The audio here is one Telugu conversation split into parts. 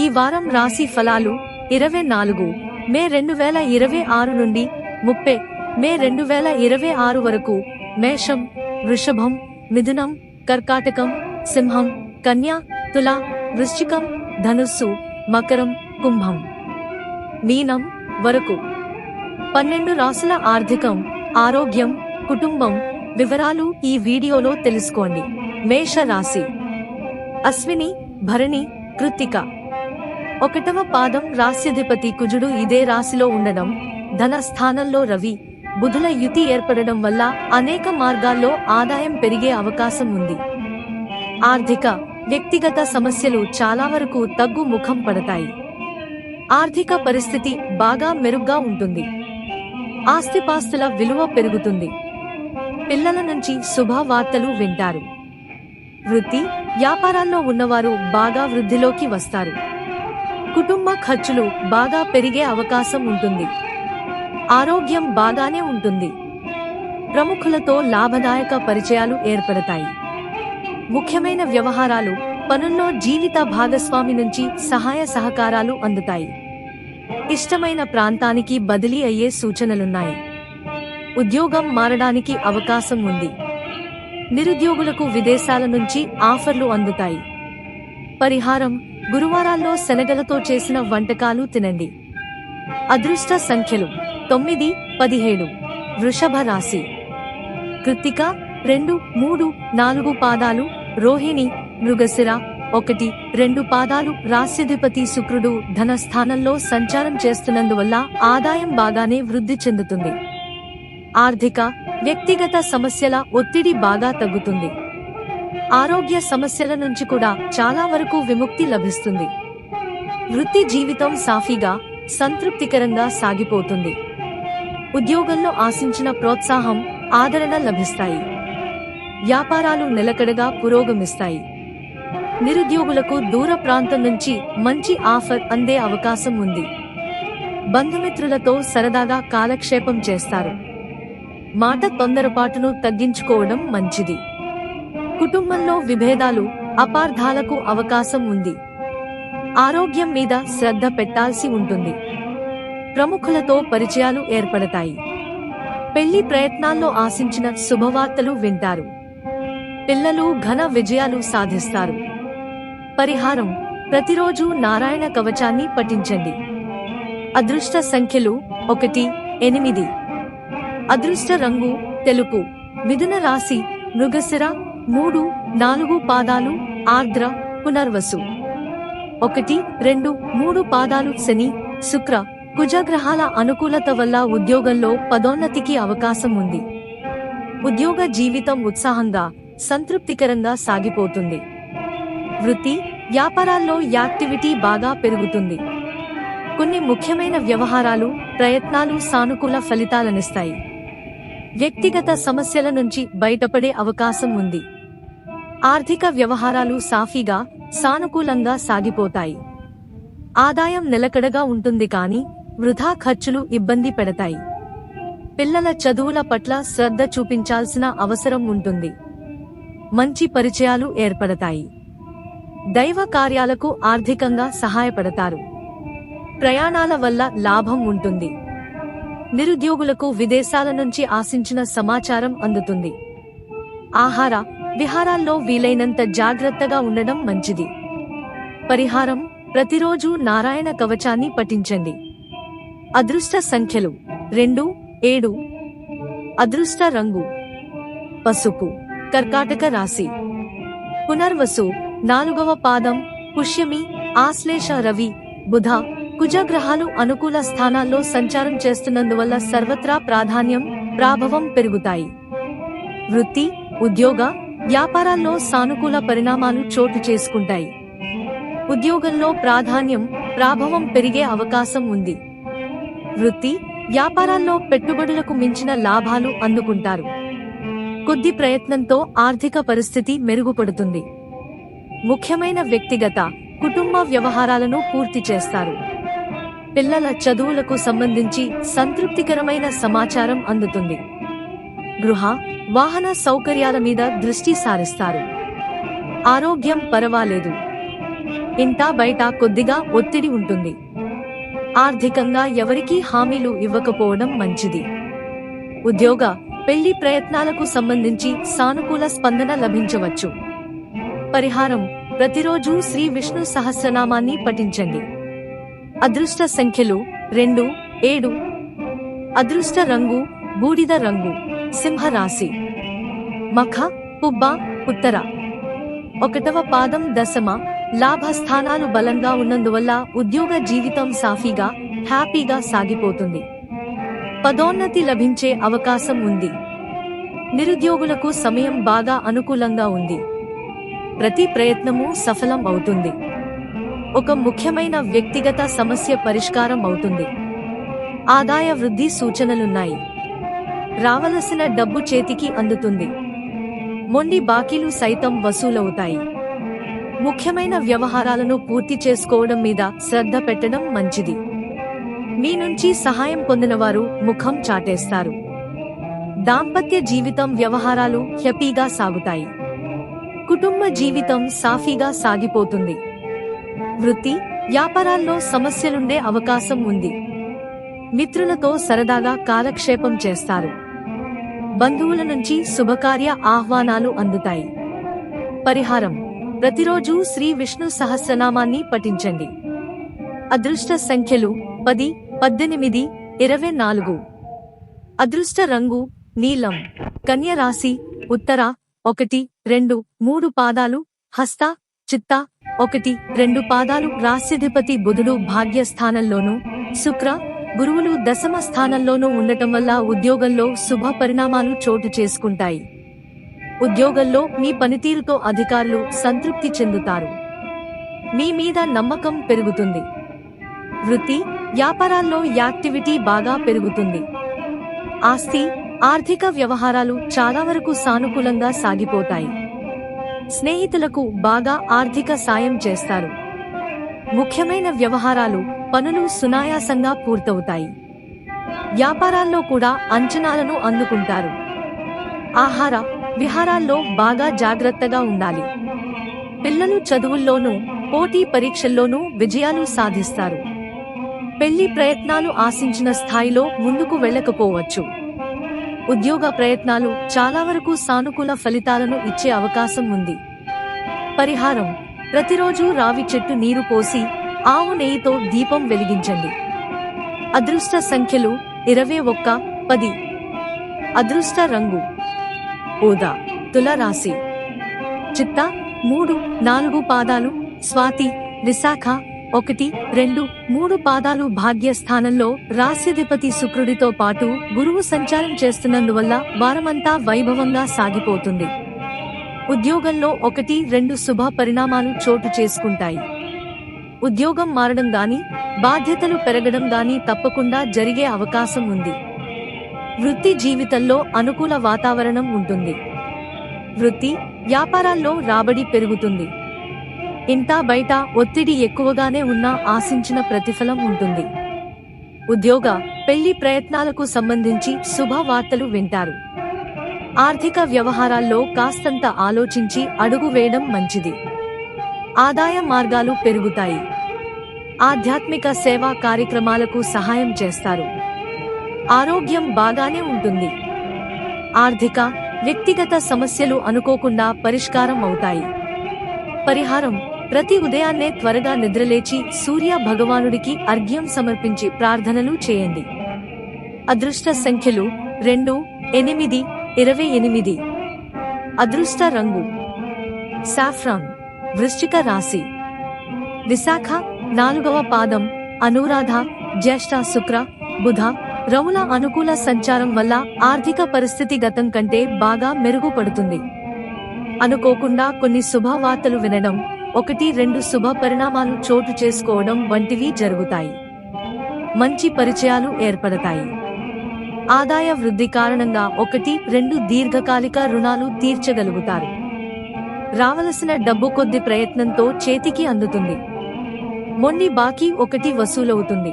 ఈ వారం రాశి ఫలాలు 24 మే 2026 నుండి 30 మే 2026 వరకు మేషం, వృషభం, మిథునం, కర్కాటకం, సింహం, కన్య, తుల, వృశ్చికం, ధనుస్సు, మకరం, కుంభం, మీనం వరకు 12 రాశుల ఆర్థికం, ఆరోగ్యం, కుటుంబం వివరాలు ఈ వీడియోలో తెలుసుకోండి. మేష రాశి. అశ్విని, భరణి, కృత్తిక. 1వ పాదం రాశ్యాధిపతి కుజుడు ఇదే రాశిలో ఉండడం, ధన స్థానంలో రవి, బుధుల యుతి ఏర్పడడం వల్ల అనేక మార్గాల్లో ఆదాయం పెరిగే అవకాశం ఉంది. ఆర్థిక, వ్యక్తిగత సమస్యలు చాలా వరకు తగ్గు ముఖం పడతాయి. ఆర్థిక పరిస్థితి బాగా మెరుగ్గా ఉంటుంది. ఆస్తిపాస్తుల విలువ పెరుగుతుంది. పిల్లల నుంచి శుభవార్తలు వింటారు. వృత్తి, వ్యాపారాల్లో ఉన్నవారు బాగా వృద్ధిలోకి వస్తారు. కుటుంబ ఖర్చులు బాగా పెరిగే అవకాశం ఉంటుంది. ఆరోగ్యం బాగానే ఉంటుంది. ప్రముఖులతో లాభదాయక పరిచయాలు ఏర్పడతాయి. ముఖ్యమైన వ్యవహారాలు, పనుల్లో జీవిత భాగస్వామి నుంచి సహాయ సహకారాలు అందుతాయి. ఇష్టమైన ప్రాంతానికి బదిలీ అయ్యే సూచనలున్నాయి. ఉద్యోగం మారడానికి అవకాశం ఉంది. నిరుద్యోగులకు విదేశాల నుంచి ఆఫర్లు అందుతాయి. పరిహారం, గురువారాల్లో శనగలతో చేసిన వంటకాలు తినండి. అదృష్ట సంఖ్యలు 9, 17. వృషభ రాశి. కృత్తిక 2, 3, 4 పాదాలు, రోహిణి, మృగశిర 1, 2 పాదాలు. రాశ్యాధిపతి శుక్రుడు ధన స్థానంలో సంచారం చేస్తున్నందువల్ల ఆదాయం బాగానే వృద్ధి చెందుతుంది. ఆర్థిక, వ్యక్తిగత సమస్యల ఒత్తిడి బాగా తగ్గుతుంది. ఆరోగ్య సమస్యల నుంచి కూడా చాలా వరకు విముక్తి లభిస్తుంది. వృత్తి జీవితం సాఫీగా, సంతృప్తికరంగా సాగిపోతుంది. ఉద్యోగంలో ఆశించిన ప్రోత్సాహం, ఆదరణ లభిస్తాయి. వ్యాపారాలు నిలకడగా పురోగమిస్తాయి. నిరుద్యోగులకు దూర ప్రాంతం నుంచి మంచి ఆఫర్ అందే అవకాశం ఉంది. బంధుమిత్రులతో సరదాగా కాలక్షేపం చేస్తారు. మాట తొందరపాటును తగ్గించుకోవడం మంచిది. కుటుంబంలో విభేదాలు, అపార్థాలకు అవకాశం ఉంది. ఆరోగ్యం మీద శ్రద్ధ పెట్టాల్సి ఉంటుంది. ప్రముఖులతో పరిచయాలు ఏర్పడతాయి. పెళ్లి ప్రయత్నాల్లో ఆశించిన శుభవార్తలు వింటారు. పిల్లలు ఘన విజయాలు సాధిస్తారు. పరిహారం, ప్రతిరోజు నారాయణ కవచాన్ని పఠించండి. అదృష్ట సంఖ్యలు 1, 8. అదృష్ట రంగు తెలుపు. మిథున రాశి. మృగశిర 3, 4 పాదాలు, ఆర్ద్ర, పునర్వసు 1, 2, 3 పాదాలు. శని, శుక్ర, కుజగ్రహాల అనుకూలత వల్ల ఉద్యోగంలో పదోన్నతికి అవకాశం ఉంది. ఉద్యోగ జీవితం ఉత్సాహంగా, సంతృప్తికరంగా సాగిపోతుంది. వృత్తి, వ్యాపారాల్లో యాక్టివిటీ బాగా పెరుగుతుంది. కొన్ని ముఖ్యమైన వ్యవహారాలు, ప్రయత్నాలు సానుకూల ఫలితాలనిస్తాయి. వ్యక్తిగత సమస్యల నుంచి బయటపడే అవకాశం ఉంది. ఆర్థిక వ్యవహారాలు సాఫీగా, సానుకూలంగా సాగిపోతాయి. ఆదాయం నిలకడగా ఉంటుంది కానీ వృధా ఖర్చులు ఇబ్బంది పెడతాయి. పిల్లల చదువుల పట్ల శ్రద్ధ చూపించాల్సిన అవసరం ఉంటుంది. మంచి పరిచయాలు ఏర్పడతాయి. దైవ కార్యాలకు ఆర్థికంగా సహాయపడతారు. ప్రయాణాల వల్ల లాభం ఉంటుంది. నిరుద్యోగులకు విదేశాల నుంచి ఆశించిన సమాచారం అందుతుంది. ఆహార, విహారాల్లో వీలైనంత జాగ్రత్తగా ఉండడం మంచిది. పరిహారం, ప్రతిరోజు నారాయణ కవచాన్ని పఠించండి. అదృష్ట సంఖ్యలు 2, 7. అదృష్ట రంగు పసుపు. కర్కాటక రాశి. పునర్వసు 4వ పాదం, పుష్యమి, ఆశ్లేష రవి, బుధ, కుజగ్రహాలు అనుకూల స్థానాల్లో సంచారం చేస్తున్నందువల్ల సర్వత్రా ప్రాధాన్యం, ప్రాభవం పెరుగుతాయి. వృత్తి, ఉద్యోగ, వ్యాపారాల్లో సానుకూల పరిణామాలు చోటు చేసుకుంటాయి. ఉద్యోగంలో ప్రాధాన్యం, ప్రాభవం పెరిగే అవకాశం ఉంది. వృత్తి, వ్యాపారాల్లో పెట్టుబడులకు మించిన లాభాలు అందుకుంటారు. కొద్ది ప్రయత్నంతో ఆర్థిక పరిస్థితి మెరుగుపడుతుంది. ముఖ్యమైన వ్యక్తిగత, కుటుంబ వ్యవహారాలను పూర్తి చేస్తారు. పిల్లల చదువులకు సంబంధించి సంతృప్తికరమైన సమాచారం అందుతుంది. గృహ, వాహన సౌకర్యాల మీద దృష్టి సారిస్తారు. ఆరోగ్యం పర్వాలేదు. ఇంటా బయట కొద్దిగా ఒత్తిడి ఉంటుంది. ఆర్థికంగా ఎవరికీ హామీలు ఇవ్వకపోవడం మంచిది. ఉద్యోగ, పెళ్లి ప్రయత్నాలకు సంబంధించి సానుకూల స్పందన లభించవచ్చు. పరిహారం: ప్రతిరోజు శ్రీ విష్ణు సహస్రనామాన్ని పఠించండి. అదృష్ట సంఖ్యలు 2, 7. అదృష్ట రంగు బూడిద రంగు. సింహరాశి. మఖ, పుబ్బ, ఉత్తర. 1వ పాదం దశమ. లాభస్థానాలు బలంగా ఉన్నందువల్ల ఉద్యోగ జీవితం సాఫీగా, హ్యాపీగా సాగిపోతుంది. పదోన్నతి లభించే అవకాశం ఉంది. నిరుద్యోగులకు సమయం బాగా అనుకూలంగా ఉంది. ప్రతి ప్రయత్నము సఫలం అవుతుంది. ఒక ముఖ్యమైన వ్యక్తిగత సమస్య పరిష్కారం అవుతుంది. ఆదాయ వృద్ధి సూచనలున్నాయి. రావలసిన డబ్బు చేతికి అందుతుంది. మొండి బాకీలు సైతం వసూలవుతాయి. ముఖ్యమైన వ్యవహారాలను పూర్తి చేసుకోవడం మీద శ్రద్ధ పెట్టడం మంచిది. మీ నుంచి సహాయం పొందినవారు ముఖం చాటేస్తారు. దాంపత్య జీవితం వ్యవహారాలు హ్యాపీగా సాగుతాయి. కుటుంబ జీవితం సాఫీగా సాగిపోతుంది. వృత్తి, వ్యాపారాల్లో సమస్యలుండే అవకాశం ఉంది. మిత్రులతో సరదాగా కాలక్షేపం చేస్తారు. బంధువుల నుంచి శుభకార్య ఆహ్వానాలు అందుతాయి. పరిహారం: ప్రతిరోజు శ్రీ విష్ణు సహస్రనామాన్ని పఠించండి. అదృష్ట సంఖ్యలు 10, 18, 24. అదృష్ట రంగు నీలం. కన్య రాశి. ఉత్తర 1, 2, 3 పాదాలు. హస్త, చిత్త 1, 2 పాదాలు. రాశ్యాధిపతి బుధుడు భాగ్యస్థానంలోనూ, శుక్ర, గురువులు దశమ స్థానంలోనూ ఉండటం వల్ల ఉద్యోగంలో శుభ పరిణామాలు చోటు చేసుకుంటాయి. ఉద్యోగంలో మీ పనితీరుతో అధికారులు సంతృప్తి చెందుతారు. మీ మీద నమ్మకం పెరుగుతుంది. వృత్తి, వ్యాపారాల్లో యాక్టివిటీ బాగా పెరుగుతుంది. ఆస్తి, ఆర్థిక వ్యవహారాలు చాలా వరకు సానుకూలంగా సాగిపోతాయి. స్నేహితులకు బాగా ఆర్థిక సాయం చేస్తారు. ముఖ్యమైన వ్యవహారాలు, పనులు సునాయాసంగా పూర్తవుతాయి. వ్యాపారాల్లో కూడా అంచనాలను అందుకుంటారు. ఆహార, విహారాల్లో బాగా జాగ్రత్తగా ఉండాలి. పిల్లలు చదువుల్లోనూ, పోటీ పరీక్షల్లోనూ విజయాలు సాధిస్తారు. పెళ్లి ప్రయత్నాలు ఆశించిన స్థాయిలో ముందుకు వెళ్ళకపోవచ్చు. ఉద్యోగ ప్రయత్నాలు చాలా వరకు సానుకూల ఫలితాలను ఇచ్చే అవకాశం ఉంది. పరిహారం: ప్రతిరోజు రావి చెట్టు నీరు పోసి ఆవు నెయ్యితో దీపం వెలిగించండి. అదృష్ట సంఖ్యలు 21, 10. అదృష్ట రంగు ఊదా. తుల రాశి. చిత్త 3, 4 పాదాలు. స్వాతి, విశాఖ 1, 2, 3 పాదాలు. భాగ్యస్థానంలో రాశ్యాధిపతి శుక్రుడితో పాటు గురువు సంచారం చేస్తున్నందువల్ల వారమంతా వైభవంగా సాగిపోతుంది. ఉద్యోగంలో 1, 2 శుభ పరిణామాలు చోటు చేసుకుంటాయి. ఉద్యోగం మారడం గాని, బాధ్యతలు పెరగడం గాని తప్పకుండా జరిగే అవకాశం ఉంది. వృత్తి జీవితంలో అనుకూల వాతావరణం ఉంటుంది. వృత్తి, వ్యాపారాల్లో రాబడి పెరుగుతుంది. ఇంటా బయట ఒత్తిడి ఎక్కువగానే ఉన్నా ఆశించిన ప్రతిఫలం ఉంటుంది. ఉద్యోగ, పెళ్లి ప్రయత్నాలకు సంబంధించి శుభవార్తలు వింటారు. ఆర్థిక వ్యవహారాల్లో కాస్తంత ఆలోచించి అడుగు వేయడం మంచిది. ఆదాయ మార్గాలు పెరుగుతాయి. ఆధ్యాత్మిక సేవా కార్యక్రమాలకు సహాయం చేస్తారు. ఆరోగ్యం బాగానే ఉంటుంది. ఆర్థిక, వ్యక్తిగత సమస్యలు అనుకోకుండా పరిష్కారం అవుతాయి. పరిహారం: ప్రతి ఉదయాన్నే త్వరగా నిద్రలేచి సూర్య భగవానుడికి అర్ఘ్యం సమర్పించి ప్రార్థనలు చేయండి. అదృష్ట సంఖ్యలు 2, 8, 28. అదృష్ట రంగు సాఫ్రాన్. వృశ్చిక రాశి. విశాఖ 4వ పాదం. అనురాధ, జ్యేష్ఠ, శుక్ర, బుధ, రవుల అనుకూల సంచారం వల్ల ఆర్థిక పరిస్థితి గతం కంటే బాగా మెరుగుపడుతుంది. అనుకోకుండా కొన్ని శుభవార్తలు వినడం, 1, 2 శుభ పరిణామాలు చోటు చేసుకోవడం వంటివి జరుగుతాయి. మంచి పరిచయాలు ఏర్పడతాయి. ఆదాయ వృద్ధి కారణంగా 1, 2 దీర్ఘకాలిక రుణాలు తీర్చగలుగుతారు. రావలసిన డబ్బు కొద్ది ప్రయత్నంతో చేతికి అందుతుంది. మొండి బాకీ 1 వసూలవుతుంది.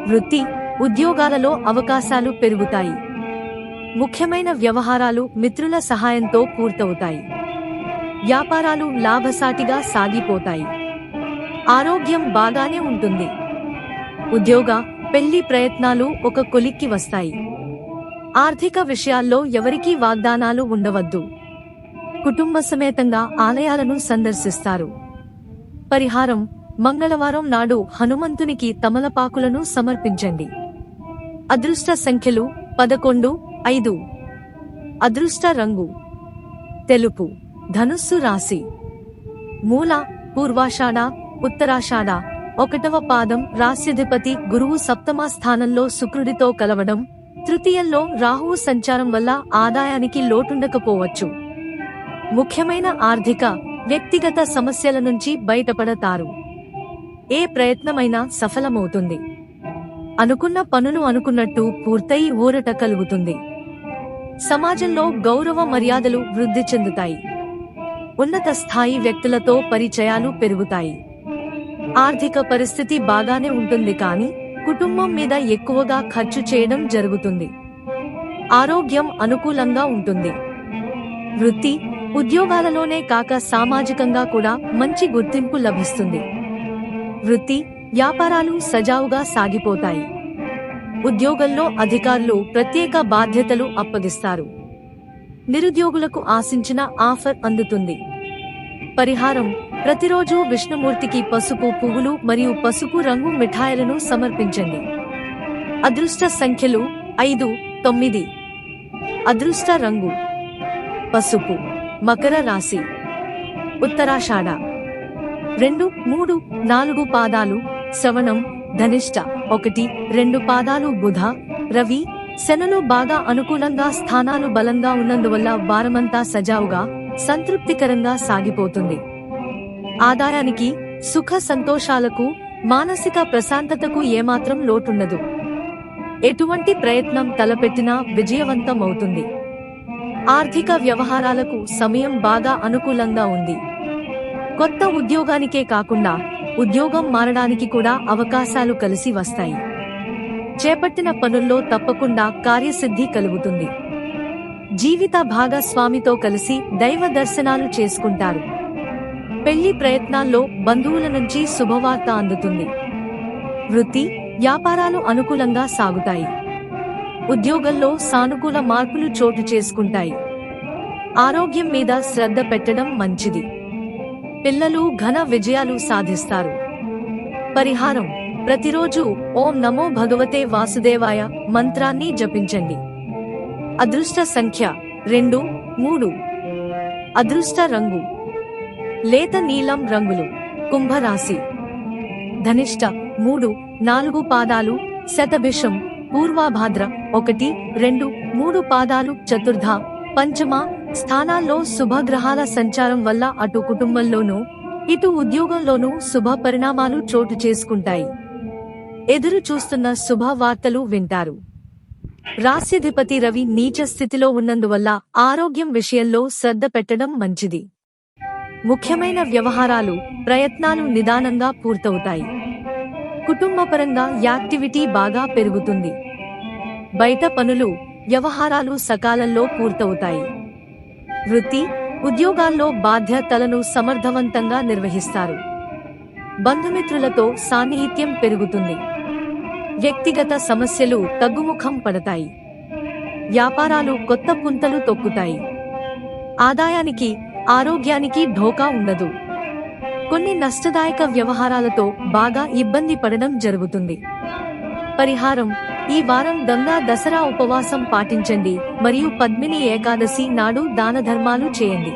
వృత్తి, ఉద్యోగాలలో అవకాశాలు పెరుగుతాయి. ముఖ్యమైన వ్యవహారాలు మిత్రుల సహాయంతో పూర్తవుతాయి. వ్యాపారాలు లాభసాటిగా సాగిపోతాయి. ఆరోగ్యం బాగానే ఉంటుంది. ఉద్యోగ, పెళ్లి ప్రయత్నాలు ఒక కొలిక్కి వస్తాయి. ఆర్థిక విషయాల్లో ఎవరికీ వాగ్దానాలు ఉండవద్దు. కుటుంబ సమేతంగా ఆలయాలను సందర్శిస్తారు. పరిహారం: మంగళవారం నాడు హనుమంతునికి తమలపాకులను సమర్పించండి. అదృష్ట సంఖ్యలు 11, 5. అదృష్ట రంగు తెలుపు. ధనుస్సు రాశి. మూల, పూర్వాషాఢ, ఉత్తరాషాఢ. 1వ పాదం. రాశ్యాధిపతి గురువు సప్తమ స్థానంలో శుక్రుడితో కలవడం. తృతీయంలో రాహువు సంచారం వల్ల ఆదాయానికి లోటుండకపోవచ్చు. ముఖ్యమైన ఆర్థిక, వ్యక్తిగత సమస్యల నుంచి బయటపడతారు. ఏ ప్రయత్నమైనా సఫలమవుతుంది. అనుకున్న పనులు అనుకున్నట్టు పూర్తయి ఊరట కలుగుతుంది. సమాజంలో గౌరవ మర్యాదలు వృద్ధి చెందుతాయి. ఉన్నత స్థాయి వ్యక్తులతో పరిచయాలు పెరుగుతాయి. ఆర్థిక పరిస్థితి బాగానే ఉంటుంది, కానీ కుటుంబం మీద ఎక్కువగా ఖర్చు చేయడం జరుగుతుంది. ఆరోగ్యం అనుకూలంగా ఉంటుంది. వృత్తి, ఉద్యోగాలలోనే కాక సామాజికంగా కూడా మంచి గుర్తింపు లభిస్తుంది. వృత్తి, వ్యాపారాలు సజావుగా సాగిపోతాయి. ఉద్యోగంలో అధికారులు ప్రత్యేక బాధ్యతలు అప్పగిస్తారు. నిరుద్యోగులకు ఆశించిన ఆఫర్ అందుతుంది. పరిహారం: ప్రతిరోజు విష్ణుమూర్తికి పసుపు పువ్వులు మరియు పసుపు రంగు మిఠాయిలను సమర్పించండి. అదృష్ట సంఖ్యలు 5, 9. అదృష్ట రంగు పసుపు. మకర రాశి. ఉత్తరాషాఢ 2, 3, 4 పాదాలు. శ్రవణం, ధనిష్ట 1, 2 పాదాలు. బుధ, రవి, శనులు బాగా అనుకూలంగా స్థానాలు బలంగా ఉన్నందువల్ల వారమంతా సజావుగా, సంతృప్తికరంగా సాగిపోతుంది. ఆదాయానికి, సుఖ సంతోషాలకు, మానసిక ప్రశాంతతకు ఏమాత్రం లోటుండదు. ఎటువంటి ప్రయత్నం తలపెట్టినా విజయవంతమవుతుంది. ఆర్థిక వ్యవహారాలకు సమయం బాగా అనుకూలంగా ఉంది. కొత్త ఉద్యోగానికే కాకుండా ఉద్యోగం మారడానికి కూడా అవకాశాలు కలిసి వస్తాయి. చేపట్టిన పనుల్లో తప్పకుండా కార్యసిద్ధి కలుగుతుంది. జీవిత భాగస్వామితో కలిసి దైవ దర్శనాలు చేసుకుంటారు. పెళ్లి ప్రయత్నాల్లో బంధువుల నుంచి శుభవార్త అందుతుంది. వృత్తి, వ్యాపారాలు అనుకూలంగా సాగుతాయి. ఉద్యోగంలో సానుకూల మార్పులు చోటు చేసుకుంటాయి. ఆరోగ్యం మీద శ్రద్ధ పెట్టడం మంచిది. పిల్లలు ఘన విజయాలు సాధిస్తారు. పరిహారం: ప్రతిరోజు ఓం నమో భగవతే వాసుదేవాయ మంత్రాన్ని జపించండి. అదృష్ట సంఖ్య 2, 3. అదృష్ట రంగు లేత నీలం రంగులు. కుంభరాశి. ధనిష్ట 3, 4 పాదాలు. శతభిషం, పూర్వాభాద్ర 1, 2, 3 పాదాలు. చతుర్థ, పంచమ స్థానాల్లో శుభగ్రహాల సంచారం వల్ల అటు కుటుంబంలోనూ ఇటు ఉద్యోగంలోనూ శుభ పరిణామాలు చోటు చేసుకుంటాయి. ఎదురు చూస్తున్న శుభ వార్తలు వింటారు. రాశ్యాధిపతి రవి నీచ స్థితిలో ఉన్నందువల్ల ఆరోగ్యం విషయంలో శ్రద్ధ పెట్టడం మంచిది. ముఖ్యమైన వ్యవహారాలు, ప్రయత్నాలు నిదానంగా పూర్తవుతాయి. కుటుంబపరంగా యాక్టివిటీ బాగా పెరుగుతుంది. బయట పనులు, వ్యవహారాలు సకాలంలో పూర్తవుతాయి. వృత్తి, ఉద్యోగాల్లో బాధ్యతలను సమర్థవంతంగా నిర్వహిస్తారు. బంధుమిత్రులతో సాన్నిహిత్యం పెరుగుతుంది. వ్యక్తిగత సమస్యలు తగ్గుముఖం పడతాయి. వ్యాపారాలు కొత్త పుంతలు తొక్కుతాయి. ఆదాయానికి, ఆరోగ్యానికి ఢోకా ఉండదు. కొన్ని నష్టదాయక వ్యవహారాలతో బాగా ఇబ్బంది పడడం జరుగుతుంది. పరిహారం: ఈ వారం గంగా దసరా ఉపవాసం పాటించండి మరియు పద్మిని ఏకాదశి నాడు దాన ధర్మాలు చేయండి.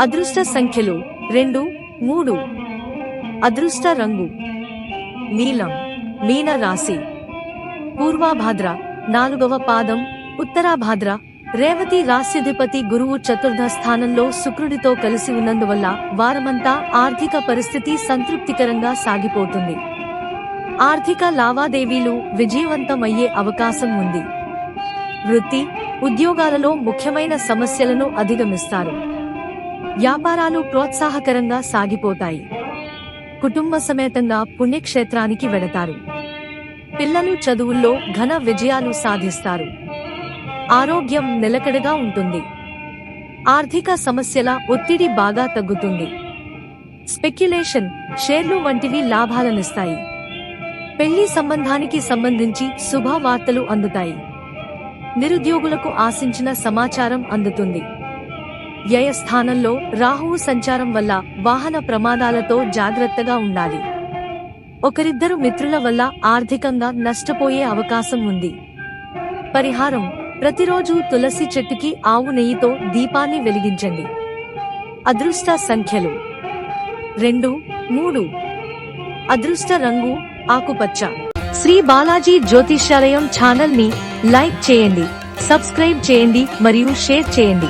అదృష్ట సంఖ్యలు 2, 3. అదృష్ట రంగు నీలం. మీన రాశి. పూర్వాభాద్ర 4వ పాదం. ఉత్తరాభాద్ర, రేవతి. రాశ్యాధిపతి గురువు చతుర్థ స్థానంలో శుక్రుడితో కలిసి ఉన్నందువల్ల వారమంతా ఆర్థిక పరిస్థితి సంతృప్తికరంగా సాగిపోతుంది. ఆర్థిక లావాదేవీలు విజయవంతమయ్యే అవకాశం ఉంది. వృత్తి, ఉద్యోగాలలో ముఖ్యమైన సమస్యలను అధిగమిస్తారు. వ్యాపారాలు ప్రోత్సాహకరంగా సాగిపోతాయి. కుటుంబ సమేతంగా పుణ్యక్షేత్రానికి వెడతారు. పిల్లలు చదువుల్లో ఘన విజయాలు సాధిస్తారు. ఆరోగ్యం నిలకడగా ఉంటుంది. ఆర్థిక సమస్యల ఒత్తిడి బాగా తగ్గుతుంది. స్పెక్యులేషన్, షేర్లు వంటివి లాభాలనిస్తాయి. పెళ్లి సంబంధానికి సంబంధించి శుభవార్తలు అందుతాయి. నిరుద్యోగులకు ఆశించిన సమాచారం అందుతుంది. వ్యయస్థానంలో రాహువు సంచారం వల్ల వాహన ప్రమాదాలతో జాగ్రత్తగా ఉండాలి. ఒకరిద్దరు మిత్రుల వల్ల ఆర్థికంగా నష్టపోయే అవకాశం ఉంది. పరిహారం: ప్రతిరోజు తులసి చెట్టుకి ఆవు నెయ్యితో దీపాన్ని వెలిగించండి. అదృష్ట సంఖ్యలు 2, 3. అదృష్ట రంగు ఆకుపచ్చ. శ్రీ బాలాజీ జ్యోతిష్యాలయం ఛానల్ ని లైక్ చేయండి, సబ్స్క్రైబ్ చేయండి మరియు షేర్ చేయండి.